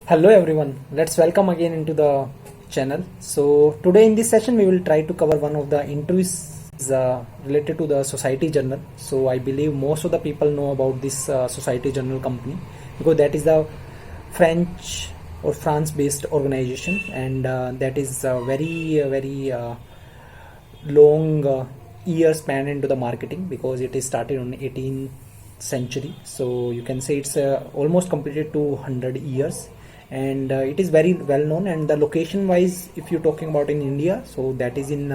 Hello everyone, let's welcome again into the channel. So today in this session we will try to cover one of the interviews related to the Societe Generale. So I believe most of the people know about this Societe Generale company because that is the French or France based organization, and that is very long year span into the marketing because it is started on 18th century. So you can say it's almost completed 200 years, and it is very well known. And the location wise, if you're talking about in India, so that is in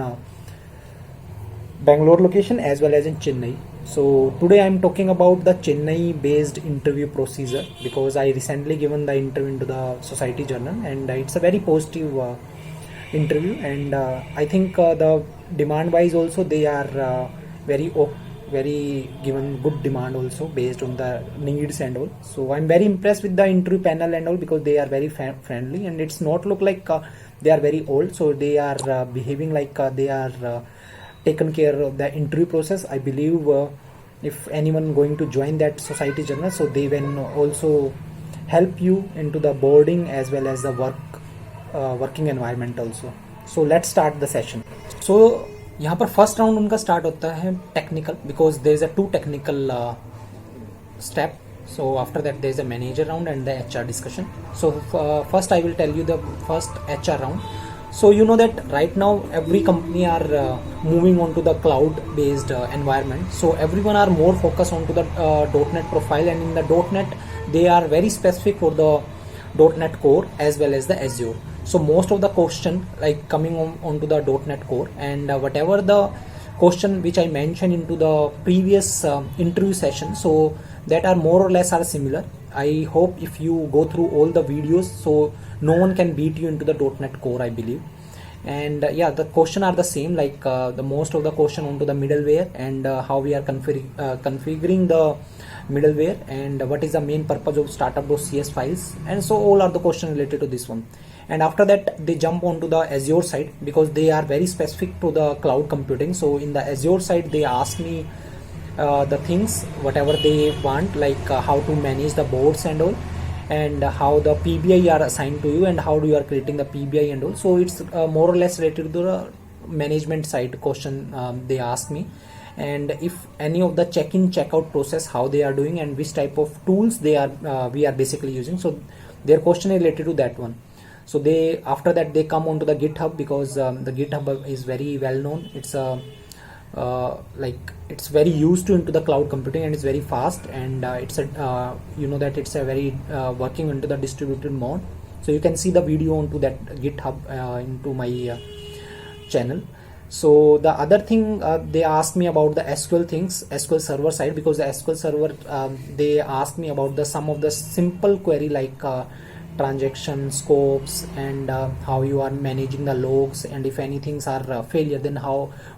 Bangalore location as well as in Chennai. So today I'm talking about the Chennai based interview procedure because I recently given the interview into the Societe Generale, and it's a very positive interview. And I think the demand wise also they are very given good demand also based on the needs and all. So I'm very impressed with the interview panel and all because they are very friendly, and it's not look like they are very old. So they are behaving like they are taken care of the interview process. I believe if anyone going to join that Societe Generale, so they will also help you into the boarding as well as the working environment also. So let's start the session. So यहाँ पर first round उनका start होता है technical because there is a two technical step. So after that there is a manager round and the HR discussion. So first I will tell you the first HR round. So you know that right now every company are moving on to the cloud based environment. So everyone are more focused on to the .NET profile, and in the .NET they are very specific for the .NET Core as well as the Azure. So most of the question like coming onto the .NET Core, and whatever the question which I mentioned into the previous interview session, so that are more or less are similar. I hope if you go through all the videos, so no one can beat you into the .NET Core, I believe. And yeah, the question are the same, like the most of the question onto the middleware and how we are configuring the middleware, and what is the main purpose of startup.cs files, and so all are the questions related to this one. And after that they jump onto the Azure side because they are very specific to the cloud computing. So in the Azure side they ask me the things whatever they want, like how to manage the boards and all, and how the PBI are assigned to you, and how you are creating the PBI and all. So it's more or less related to the management side question they ask me, and if any of the check-in check-out process how they are doing, and which type of tools they are we are basically using. So their question is related to that one. So they after that they come onto the GitHub because the GitHub is very well known. It's a like it's very used to into the cloud computing, and it's very fast, and it's a you know that it's a very working into the distributed mode. So you can see the video onto that GitHub into my channel. So the other thing they asked me about the SQL things, SQL server side, because the SQL server they asked me about the some of the simple query like transaction scopes, and how you are managing the logs, and if any things are failure, then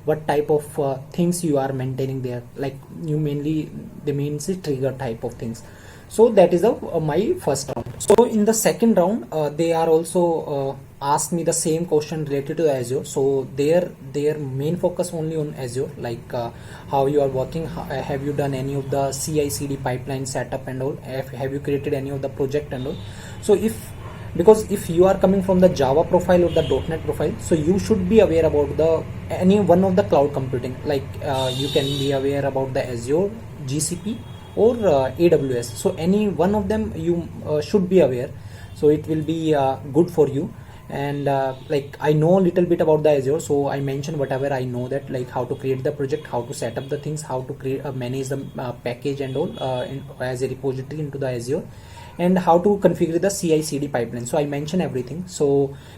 what type of things you are maintaining there, like you mainly they means the trigger type of things. So that is my first round. So in the second round they are also asked me the same question related to Azure. So their main focus only on Azure, like how you are working, have you done any of the CI/CD pipeline setup and all, have you created any of the project and all. So because if you are coming from the Java profile or the .NET profile, so you should be aware about the any one of the cloud computing, like you can be aware about the Azure, GCP or AWS. So any one of them you should be aware, so it will be good for you. And like I know a little bit about the Azure, so I mentioned whatever I know, that like how to create the project, how to set up the things, how to create manage the package and all as a repository into the Azure, and how to configure the CI/CD pipeline. So I mentioned everything. So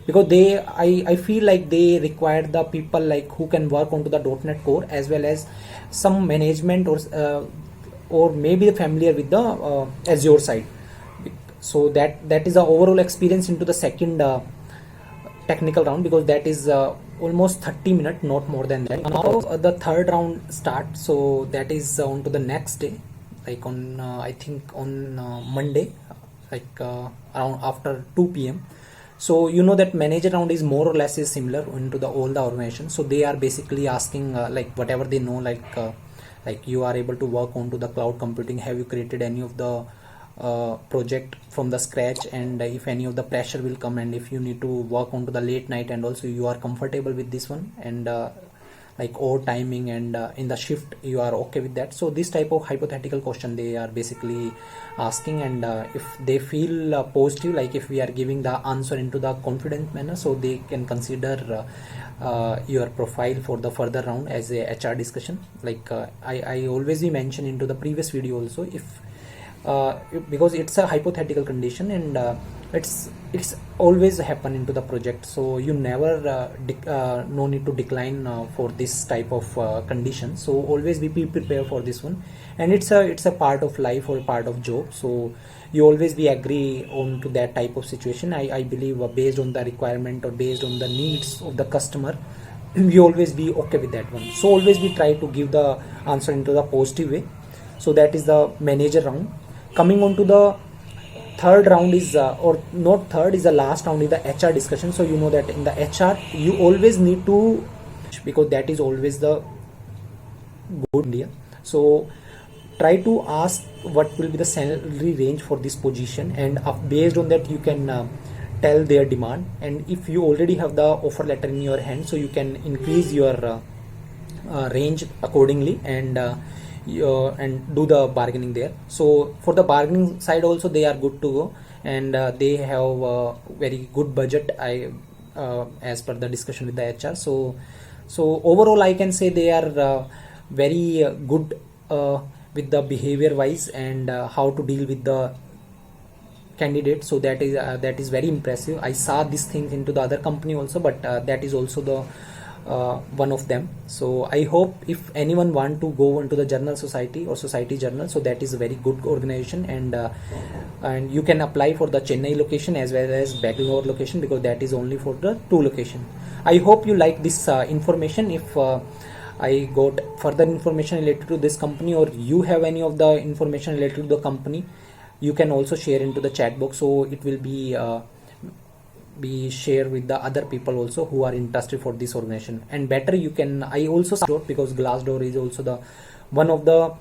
because I feel like they require the people like who can work onto the .NET Core as well as some management or maybe familiar with the Azure side. So that is the overall experience into the second technical round, because that is almost 30 minutes, not more than that. Now the third round starts. So that is on to the next day, like on I think on Monday, like around after 2 p.m. So you know that manager round is more or less is similar into the all the organization. So they are basically asking like whatever they know, like you are able to work onto the cloud computing, have you created any of the project from the scratch, and if any of the pressure will come, and if you need to work onto the late night, and also you are comfortable with this one, and like over timing, and in the shift you are okay with that. So this type of hypothetical question they are basically asking, and if they feel positive, like if we are giving the answer into the confident manner, so they can consider your profile for the further round as a HR discussion. Like I always be mentioned into the previous video also, if because it's a hypothetical condition, and it's always happen into the project, so you never no need to decline for this type of condition. So always be prepared for this one, and it's a part of life or part of job, so you always be agree on to that type of situation. I believe based on the requirement or based on the needs of the customer, we always be okay with that one. So always we try to give the answer into the positive way. So that is the manager round. Coming on to the third round is or not third, is the last round, is the HR discussion. So you know that in the HR you always need to, because that is always the good idea. So try to ask what will be the salary range for this position, and based on that you can tell their demand, and if you already have the offer letter in your hand, so you can increase your range accordingly, and do the bargaining there. So for the bargaining side also they are good to go, and they have very good budget, as per the discussion with the HR. So overall I can say they are very good with the behavior wise, and how to deal with the candidate. So that is very impressive. I saw these things into the other company also, but that is also the one of them. So I hope if anyone want to go into the Journal Society or Society Journal, so that is a very good organization, and you can apply for the Chennai location as well as Bangalore location, because that is only for the 2 location. I hope you like this information. If I got further information related to this company, or you have any of the information related to the company, you can also share into the chat box, so it will be shared with the other people also who are interested for this organization. And better you can, I also support, because Glassdoor is also the one of the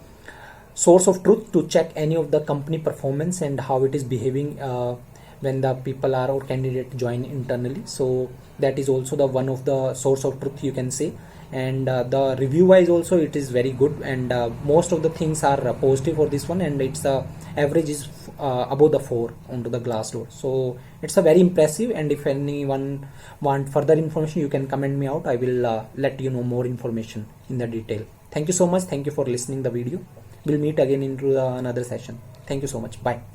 source of truth to check any of the company performance and how it is behaving when the people are or candidate join internally. So that is also the one of the source of truth you can say. And the review wise also it is very good, and most of the things are positive for this one, and it's average is above the 4 onto the Glassdoor. So it's a very impressive, and if anyone want further information, you can comment me out. I will let you know more information in the detail. Thank you so much. Thank you for listening the video. We'll meet again into another session. Thank you so much. Bye.